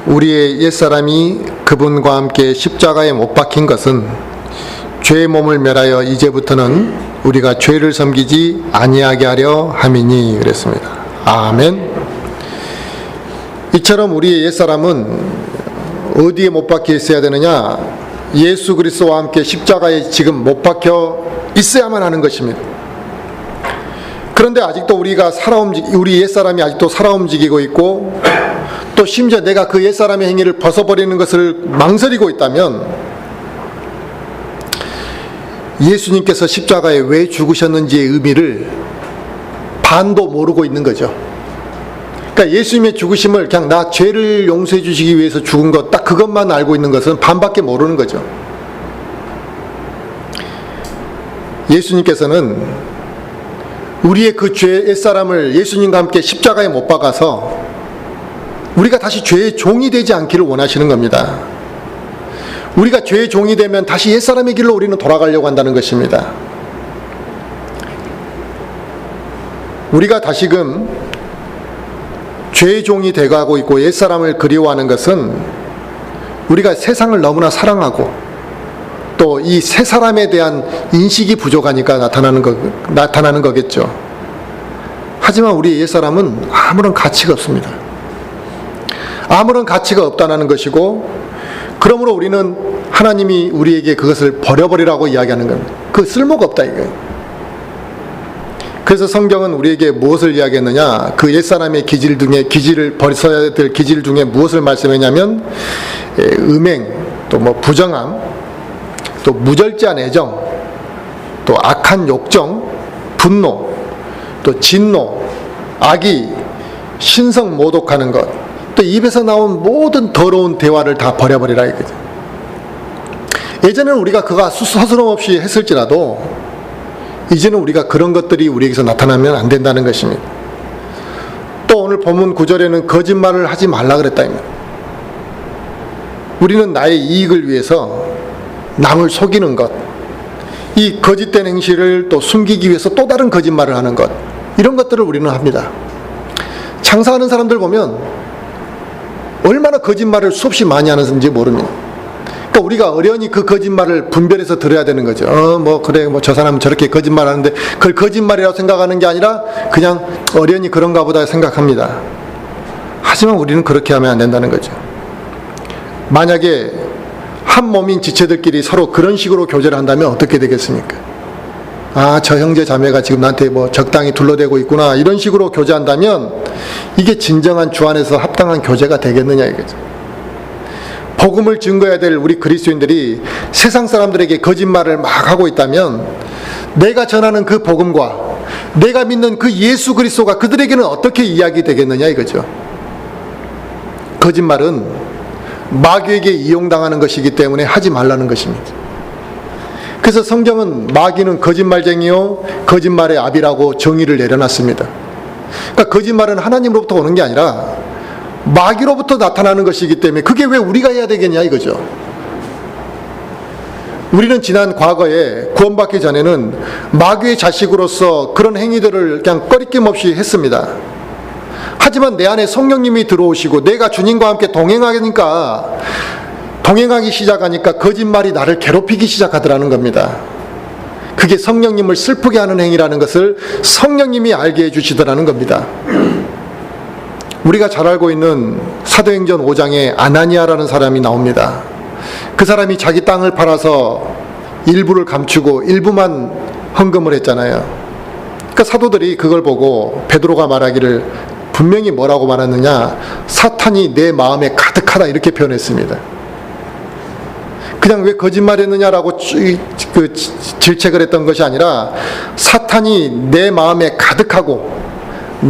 우리의 옛사람이 그분과 함께 십자가에 못 박힌 것은 죄의 몸을 멸하여 이제부터는 우리가 죄를 섬기지 아니하게 하려 함이니, 그랬습니다. 아멘. 이처럼 우리의 옛사람은 어디에 못 박혀 있어야 되느냐? 예수 그리스도와 함께 십자가에 지금 못 박혀 있어야만 하는 것입니다. 그런데 아직도 우리 옛사람이 아직도 살아 움직이고 있고 또 심지어 내가 그 옛사람의 행위를 벗어버리는 것을 망설이고 있다면 예수님께서 십자가에 왜 죽으셨는지의 의미를 반도 모르고 있는 거죠. 그러니까 예수님의 죽으심을 그냥 나 죄를 용서해 주시기 위해서 죽은 것, 딱 그것만 알고 있는 것은 반밖에 모르는 거죠. 예수님께서는 우리의 그 죄 옛사람을 예수님과 함께 십자가에 못 박아서 우리가 다시 죄의 종이 되지 않기를 원하시는 겁니다. 우리가 죄의 종이 되면 다시 옛사람의 길로 우리는 돌아가려고 한다는 것입니다. 우리가 다시금 죄의 종이 되어가고 있고 옛사람을 그리워하는 것은 우리가 세상을 너무나 사랑하고 또 이 새 사람에 대한 인식이 부족하니까 나타나는 거겠죠. 하지만 우리 옛사람은 아무런 가치가 없습니다. 아무런 가치가 없다는 것이고, 그러므로 우리는 하나님이 우리에게 그것을 버려버리라고 이야기하는 겁니다. 그 쓸모가 없다 이거예요. 그래서 성경은 우리에게 무엇을 이야기했느냐? 그 옛사람의 기질을 벗어야 될 기질 중에 무엇을 말씀했냐면 음행, 또 부정함, 또 무절제한 애정, 또 악한 욕정, 분노, 또 진노, 악의, 신성 모독하는 것, 또 입에서 나온 모든 더러운 대화를 다 버려버리라 이거죠. 예전에는 우리가 그가 서스럼 없이 했을지라도 이제는 우리가 그런 것들이 우리에게서 나타나면 안 된다는 것입니다. 또 오늘 본문 9절에는 거짓말을 하지 말라 그랬다입니다. 우리는 나의 이익을 위해서 남을 속이는 것, 이 거짓된 행실을 또 숨기기 위해서 또 다른 거짓말을 하는 것, 이런 것들을 우리는 합니다. 장사하는 사람들 보면 얼마나 거짓말을 수없이 많이 하는지 모릅니다. 그러니까 우리가 어련히 그 거짓말을 분별해서 들어야 되는 거죠. 저 사람은 저렇게 거짓말하는데 그걸 거짓말이라고 생각하는 게 아니라 그냥 어련히 그런가 보다 생각합니다. 하지만 우리는 그렇게 하면 안 된다는 거죠. 만약에 한 몸인 지체들끼리 서로 그런 식으로 교제를 한다면 어떻게 되겠습니까? 아, 저 형제 자매가 지금 나한테 적당히 둘러대고 있구나, 이런 식으로 교제한다면 이게 진정한 주 안에서 합당한 교제가 되겠느냐 이거죠. 복음을 증거해야 될 우리 그리스도인들이 세상 사람들에게 거짓말을 막 하고 있다면 내가 전하는 그 복음과 내가 믿는 그 예수 그리스도가 그들에게는 어떻게 이야기되겠느냐 이거죠. 거짓말은 마귀에게 이용당하는 것이기 때문에 하지 말라는 것입니다. 그래서 성경은 마귀는 거짓말쟁이요 거짓말의 아비라고 정의를 내려놨습니다. 그러니까 거짓말은 하나님으로부터 오는 게 아니라 마귀로부터 나타나는 것이기 때문에 그게 왜 우리가 해야 되겠냐 이거죠. 우리는 지난 과거에 구원받기 전에는 마귀의 자식으로서 그런 행위들을 그냥 꺼리낌 없이 했습니다. 하지만 내 안에 성령님이 들어오시고 내가 주님과 함께 동행하기 시작하니까 거짓말이 나를 괴롭히기 시작하더라는 겁니다. 그게 성령님을 슬프게 하는 행위라는 것을 성령님이 알게 해주시더라는 겁니다. 우리가 잘 알고 있는 사도행전 5장에 아나니아라는 사람이 나옵니다. 그 사람이 자기 땅을 팔아서 일부를 감추고 일부만 헌금을 했잖아요. 그러니까 사도들이 그걸 보고 베드로가 말하기를 분명히 뭐라고 말하느냐, 사탄이 내 마음에 가득하다 이렇게 표현했습니다. 그냥 왜 거짓말했느냐라고 질책을 했던 것이 아니라 사탄이 내 마음에 가득하고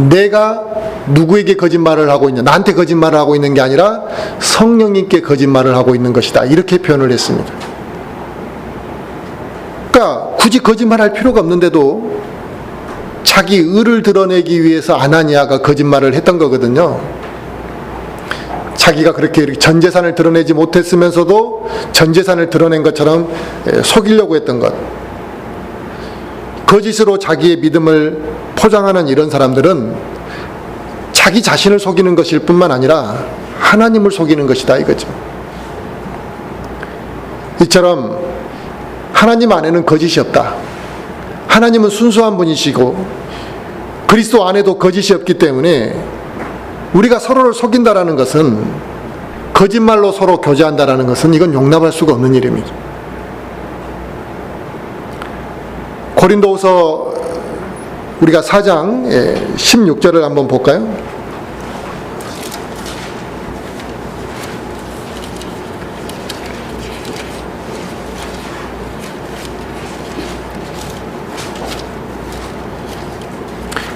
내가 누구에게 거짓말을 하고 있냐, 나한테 거짓말을 하고 있는 게 아니라 성령님께 거짓말을 하고 있는 것이다 이렇게 표현을 했습니다. 그러니까 굳이 거짓말할 필요가 없는데도 자기 의를 드러내기 위해서 아나니아가 거짓말을 했던 거거든요. 자기가 그렇게 전 재산을 드러내지 못했으면서도 전 재산을 드러낸 것처럼 속이려고 했던 것, 거짓으로 자기의 믿음을 포장하는 이런 사람들은 자기 자신을 속이는 것일 뿐만 아니라 하나님을 속이는 것이다 이거죠. 이처럼 하나님 안에는 거짓이 없다. 하나님은 순수한 분이시고 그리스도 안에도 거짓이 없기 때문에 우리가 서로를 속인다라는 것은, 거짓말로 서로 교제한다라는 것은 이건 용납할 수가 없는 일입니다. 고린도후서 우리가 4장 16절을 한번 볼까요?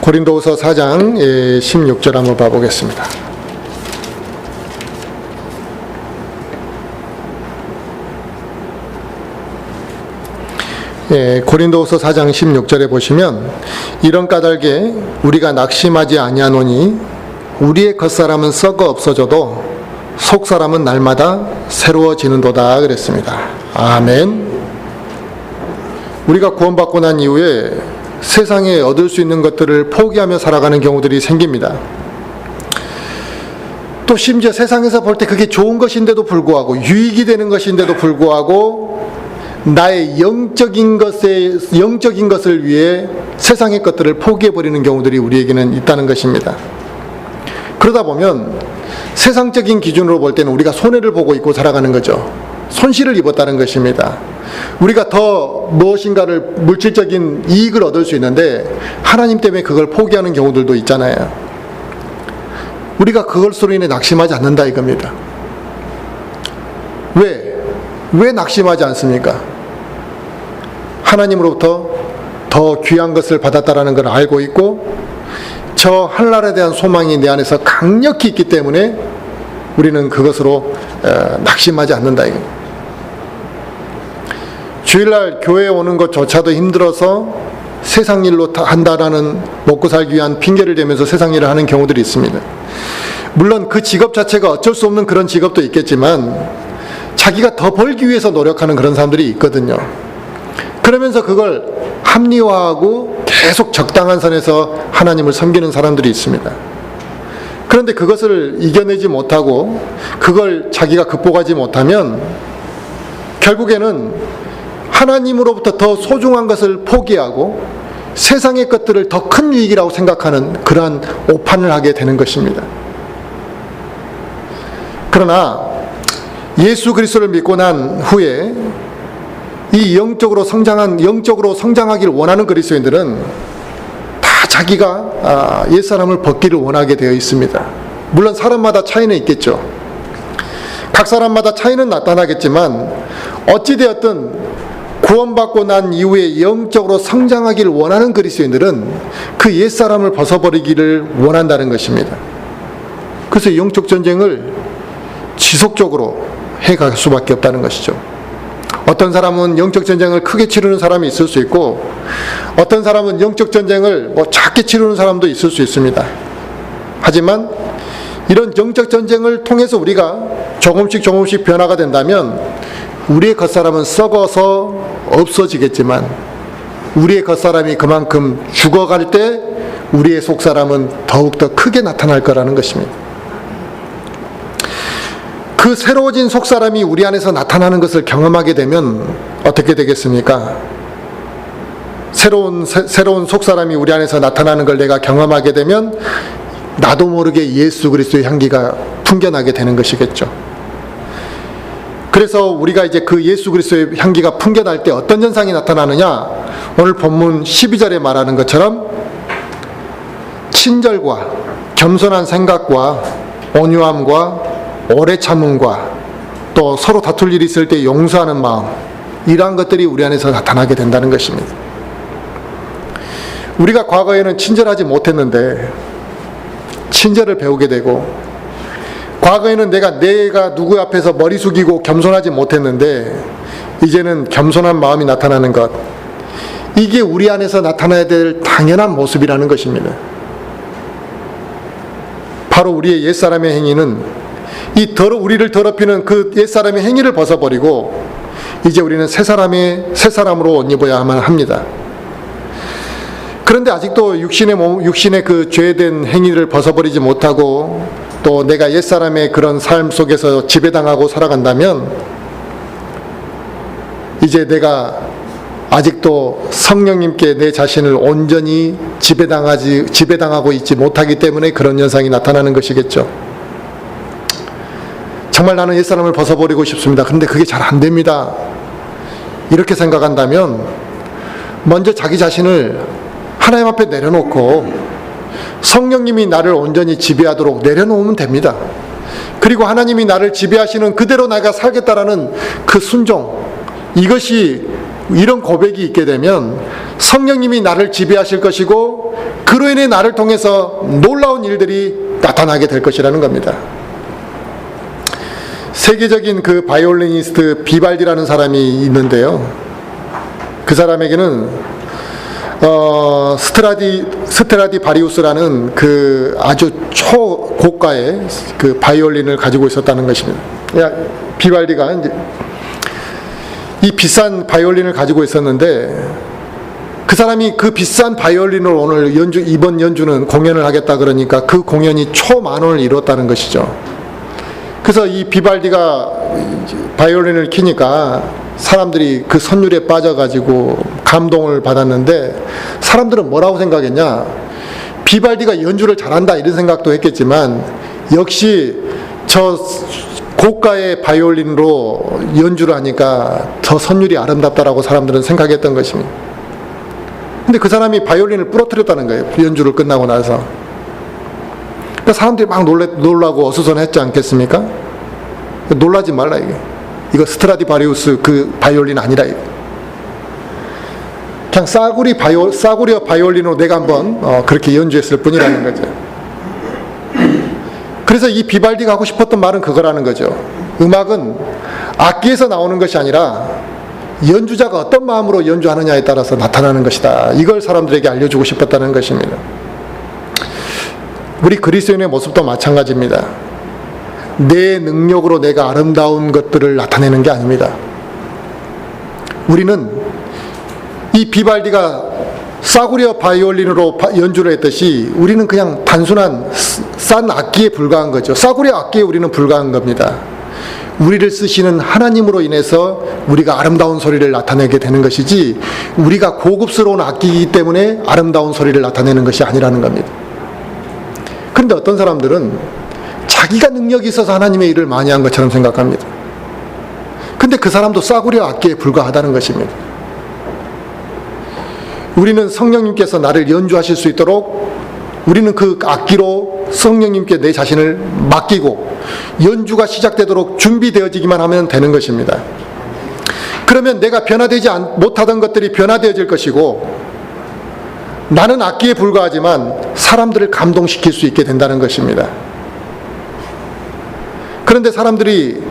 고린도후서 4장 16절 한번 봐보겠습니다. 고린도후서 4장 16절에 보시면, 이런 까닭에 우리가 낙심하지 아니하노니 우리의 겉사람은 썩어 없어져도 속사람은 날마다 새로워지는도다 그랬습니다. 아멘. 우리가 구원받고 난 이후에 세상에 얻을 수 있는 것들을 포기하며 살아가는 경우들이 생깁니다. 또 심지어 세상에서 볼 때 그게 좋은 것인데도 불구하고, 유익이 되는 것인데도 불구하고 나의 영적인 것을 위해 세상의 것들을 포기해버리는 경우들이 우리에게는 있다는 것입니다. 그러다 보면 세상적인 기준으로 볼 때는 우리가 손해를 보고 있고 살아가는 거죠. 손실을 입었다는 것입니다. 우리가 더 무엇인가를 물질적인 이익을 얻을 수 있는데 하나님 때문에 그걸 포기하는 경우들도 있잖아요. 우리가 그것으로 인해 낙심하지 않는다 이겁니다. 왜 낙심하지 않습니까? 하나님으로부터 더 귀한 것을 받았다라는 걸 알고 있고 저 하늘나라에 대한 소망이 내 안에서 강력히 있기 때문에 우리는 그것으로 낙심하지 않는다 이겁니다. 주일날 교회에 오는 것조차도 힘들어서 세상 일로 한다라는, 먹고 살기 위한 핑계를 대면서 세상 일을 하는 경우들이 있습니다. 물론 그 직업 자체가 어쩔 수 없는 그런 직업도 있겠지만 자기가 더 벌기 위해서 노력하는 그런 사람들이 있거든요. 그러면서 그걸 합리화하고 계속 적당한 선에서 하나님을 섬기는 사람들이 있습니다. 그런데 그것을 이겨내지 못하고 그걸 자기가 극복하지 못하면 결국에는 하나님으로부터 더 소중한 것을 포기하고 세상의 것들을 더 큰 유익이라고 생각하는 그러한 오판을 하게 되는 것입니다. 그러나 예수 그리스도를 믿고 난 후에 이 영적으로 성장하기를 원하는 그리스도인들은 다 자기가 옛사람을 벗기를 원하게 되어 있습니다. 물론 사람마다 차이는 있겠죠. 각 사람마다 차이는 나타나겠지만 어찌되었든 구원받고 난 이후에 영적으로 성장하기를 원하는 그리스도인들은 그 옛사람을 벗어버리기를 원한다는 것입니다. 그래서 영적 전쟁을 지속적으로 해갈 수밖에 없다는 것이죠. 어떤 사람은 영적 전쟁을 크게 치르는 사람이 있을 수 있고, 어떤 사람은 영적 전쟁을 작게 치르는 사람도 있을 수 있습니다. 하지만 이런 영적 전쟁을 통해서 우리가 조금씩 변화가 된다면 우리의 겉사람은 썩어서 없어지겠지만, 우리의 겉사람이 그만큼 죽어갈 때 우리의 속사람은 더욱더 크게 나타날 거라는 것입니다. 그 새로워진 속사람이 우리 안에서 나타나는 것을 경험하게 되면 어떻게 되겠습니까? 새로운 속사람이 우리 안에서 나타나는 걸 내가 경험하게 되면 나도 모르게 예수 그리스도의 향기가 풍겨나게 되는 것이겠죠. 그래서 우리가 이제 그 예수 그리스도의 향기가 풍겨날 때 어떤 현상이 나타나느냐? 오늘 본문 12절에 말하는 것처럼 친절과 겸손한 생각과 온유함과 오래 참음과 또 서로 다툴 일이 있을 때 용서하는 마음, 이러한 것들이 우리 안에서 나타나게 된다는 것입니다. 우리가 과거에는 친절하지 못했는데 친절을 배우게 되고, 과거에는 내가 누구 앞에서 머리 숙이고 겸손하지 못했는데 이제는 겸손한 마음이 나타나는 것, 이게 우리 안에서 나타나야 될 당연한 모습이라는 것입니다. 바로 우리의 옛사람의 행위는 우리를 더럽히는 그 옛사람의 행위를 벗어버리고 이제 우리는 새 사람으로 옷 입어야만 합니다. 그런데 아직도 육신의 그 죄된 행위를 벗어버리지 못하고 또 내가 옛사람의 그런 삶 속에서 지배당하고 살아간다면 이제 내가 아직도 성령님께 내 자신을 온전히 지배당하고 있지 못하기 때문에 그런 현상이 나타나는 것이겠죠. 정말 나는 옛사람을 벗어버리고 싶습니다. 그런데 그게 잘 안 됩니다. 이렇게 생각한다면 먼저 자기 자신을 하나님 앞에 내려놓고 성령님이 나를 온전히 지배하도록 내려놓으면 됩니다. 그리고 하나님이 나를 지배하시는 그대로 내가 살겠다라는 그 순종, 이런 고백이 있게 되면 성령님이 나를 지배하실 것이고 그로 인해 나를 통해서 놀라운 일들이 나타나게 될 것이라는 겁니다. 세계적인 그 바이올리니스트 비발디라는 사람이 있는데요. 그 사람에게는 스트라디바리우스라는 그 아주 초고가의 그 바이올린을 가지고 있었다는 것입니다. 비발디가 이제 이 비싼 바이올린을 가지고 있었는데 그 사람이 그 비싼 바이올린을 오늘 이번 연주는 공연을 하겠다 그러니까 그 공연이 초만원을 이뤘다는 것이죠. 그래서 이 비발디가 바이올린을 키니까 사람들이 그 선율에 빠져가지고 감동을 받았는데, 사람들은 뭐라고 생각했냐? 비발디가 연주를 잘한다 이런 생각도 했겠지만 역시 저 고가의 바이올린으로 연주를 하니까 더 선율이 아름답다라고 사람들은 생각했던 것입니다. 근데 그 사람이 바이올린을 부러뜨렸다는 거예요. 연주를 끝나고 나서. 그러니까 사람들이 막 놀라고 어수선했지 않겠습니까? 놀라지 말라 이거 스트라디바리우스 그 바이올린 아니라 이거. 그냥 싸구려 바이올린으로 내가 한번 그렇게 연주했을 뿐이라는 거죠. 그래서 이 비발디가 하고 싶었던 말은 그거라는 거죠. 음악은 악기에서 나오는 것이 아니라 연주자가 어떤 마음으로 연주하느냐에 따라서 나타나는 것이다. 이걸 사람들에게 알려주고 싶었다는 것입니다. 우리 그리스도인의 모습도 마찬가지입니다. 내 능력으로 내가 아름다운 것들을 나타내는 게 아닙니다. 우리는 이 비발디가 싸구려 바이올린으로 연주를 했듯이 우리는 그냥 단순한 싼 악기에 불과한 거죠. 싸구려 악기에 우리는 불과한 겁니다. 우리를 쓰시는 하나님으로 인해서 우리가 아름다운 소리를 나타내게 되는 것이지 우리가 고급스러운 악기이기 때문에 아름다운 소리를 나타내는 것이 아니라는 겁니다. 그런데 어떤 사람들은 자기가 능력이 있어서 하나님의 일을 많이 한 것처럼 생각합니다. 근데 그 사람도 싸구려 악기에 불과하다는 것입니다. 우리는 성령님께서 나를 연주하실 수 있도록 우리는 그 악기로 성령님께 내 자신을 맡기고 연주가 시작되도록 준비되어지기만 하면 되는 것입니다. 그러면 내가 변화되지 못하던 것들이 변화되어질 것이고 나는 악기에 불과하지만 사람들을 감동시킬 수 있게 된다는 것입니다. 그런데 사람들이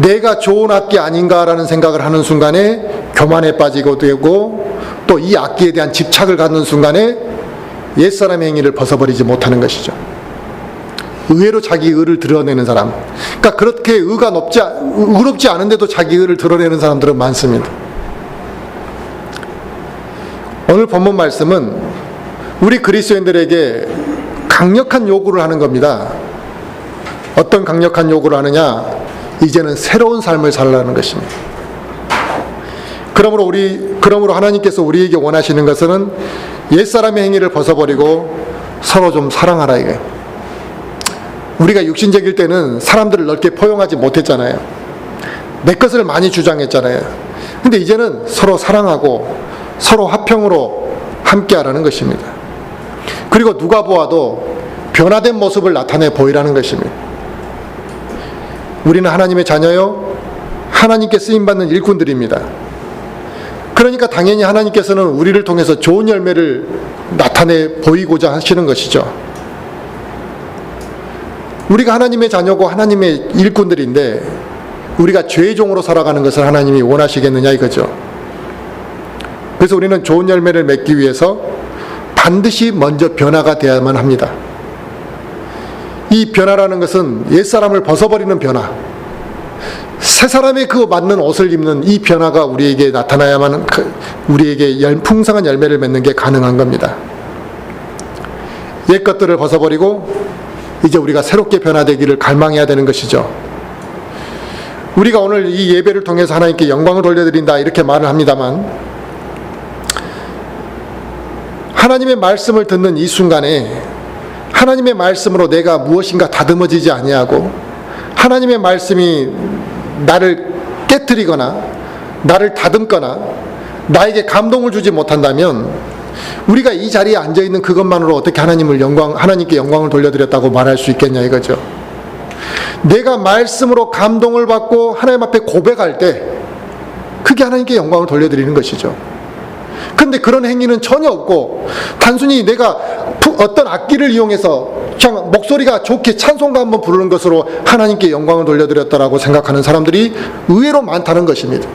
내가 좋은 악기 아닌가라는 생각을 하는 순간에 교만에 빠지고 되고, 또 이 악기에 대한 집착을 갖는 순간에 옛사람의 행위를 벗어버리지 못하는 것이죠. 의외로 자기 의를 드러내는 사람, 그러니까 그렇게 의롭지 않은데도 자기 의를 드러내는 사람들은 많습니다. 오늘 본문 말씀은 우리 그리스도인들에게 강력한 요구를 하는 겁니다. 어떤 강력한 요구를 하느냐? 이제는 새로운 삶을 살라는 것입니다. 그러므로 하나님께서 우리에게 원하시는 것은 옛사람의 행위를 벗어버리고 서로 좀 사랑하라 이거예요. 우리가 육신적일 때는 사람들을 넓게 포용하지 못했잖아요. 내 것을 많이 주장했잖아요. 근데 이제는 서로 사랑하고 서로 화평으로 함께하라는 것입니다. 그리고 누가 보아도 변화된 모습을 나타내 보이라는 것입니다. 우리는 하나님의 자녀요, 하나님께 쓰임받는 일꾼들입니다. 그러니까 당연히 하나님께서는 우리를 통해서 좋은 열매를 나타내 보이고자 하시는 것이죠. 우리가 하나님의 자녀고 하나님의 일꾼들인데 우리가 죄의 종으로 살아가는 것을 하나님이 원하시겠느냐 이거죠. 그래서 우리는 좋은 열매를 맺기 위해서 반드시 먼저 변화가 되어야만 합니다. 이 변화라는 것은 옛사람을 벗어버리는 변화, 새 사람의 그 맞는 옷을 입는 이 변화가 우리에게 나타나야만 우리에게 풍성한 열매를 맺는 게 가능한 겁니다. 옛 것들을 벗어버리고 이제 우리가 새롭게 변화되기를 갈망해야 되는 것이죠. 우리가 오늘 이 예배를 통해서 하나님께 영광을 돌려드린다 이렇게 말을 합니다만, 하나님의 말씀을 듣는 이 순간에 하나님의 말씀으로 내가 무엇인가 다듬어지지 아니하고 하나님의 말씀이 나를 깨트리거나 나를 다듬거나 나에게 감동을 주지 못한다면 우리가 이 자리에 앉아있는 그것만으로 어떻게 하나님께 영광을 돌려드렸다고 말할 수 있겠냐 이거죠. 내가 말씀으로 감동을 받고 하나님 앞에 고백할 때 그게 하나님께 영광을 돌려드리는 것이죠. 그런데 그런 행위는 전혀 없고 단순히 내가 어떤 악기를 이용해서 목소리가 좋게 찬송가 한번 부르는 것으로 하나님께 영광을 돌려드렸다라고 생각하는 사람들이 의외로 많다는 것입니다.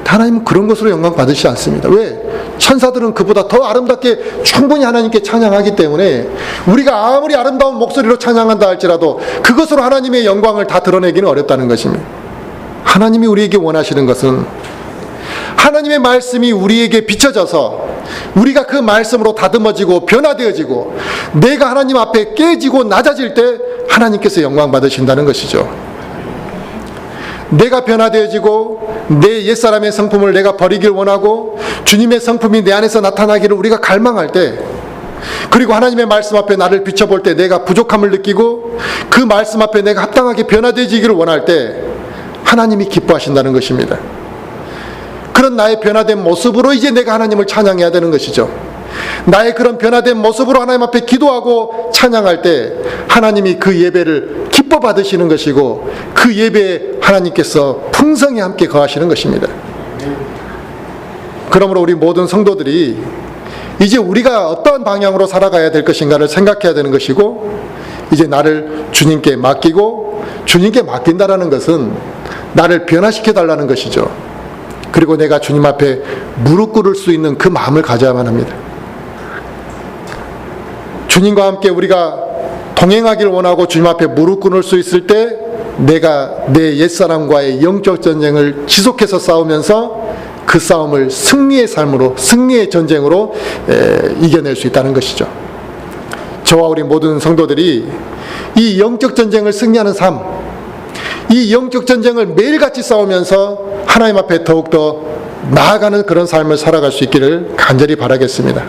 하나님은 그런 것으로 영광 받으시지 않습니다. 왜? 천사들은 그보다 더 아름답게 충분히 하나님께 찬양하기 때문에 우리가 아무리 아름다운 목소리로 찬양한다 할지라도 그것으로 하나님의 영광을 다 드러내기는 어렵다는 것입니다. 하나님이 우리에게 원하시는 것은 하나님의 말씀이 우리에게 비춰져서 우리가 그 말씀으로 다듬어지고 변화되어지고 내가 하나님 앞에 깨지고 낮아질 때 하나님께서 영광 받으신다는 것이죠. 내가 변화되어지고 내 옛사람의 성품을 내가 버리길 원하고 주님의 성품이 내 안에서 나타나기를 우리가 갈망할 때, 그리고 하나님의 말씀 앞에 나를 비춰볼 때 내가 부족함을 느끼고 그 말씀 앞에 내가 합당하게 변화되어지기를 원할 때 하나님이 기뻐하신다는 것입니다. 그런 나의 변화된 모습으로 이제 내가 하나님을 찬양해야 되는 것이죠. 나의 그런 변화된 모습으로 하나님 앞에 기도하고 찬양할 때 하나님이 그 예배를 기뻐 받으시는 것이고 그 예배에 하나님께서 풍성히 함께 거하시는 것입니다. 그러므로 우리 모든 성도들이 이제 우리가 어떠한 방향으로 살아가야 될 것인가를 생각해야 되는 것이고, 이제 나를 주님께 맡기고, 주님께 맡긴다라는 것은 나를 변화시켜 달라는 것이죠. 그리고 내가 주님 앞에 무릎 꿇을 수 있는 그 마음을 가져야만 합니다. 주님과 함께 우리가 동행하기를 원하고 주님 앞에 무릎 꿇을 수 있을 때 내가 내 옛사람과의 영적 전쟁을 지속해서 싸우면서 그 싸움을 승리의 삶으로, 승리의 전쟁으로 이겨낼 수 있다는 것이죠. 저와 우리 모든 성도들이 이 영적 전쟁을 승리하는 삶, 이 영적 전쟁을 매일같이 싸우면서 하나님 앞에 더욱더 나아가는 그런 삶을 살아갈 수 있기를 간절히 바라겠습니다.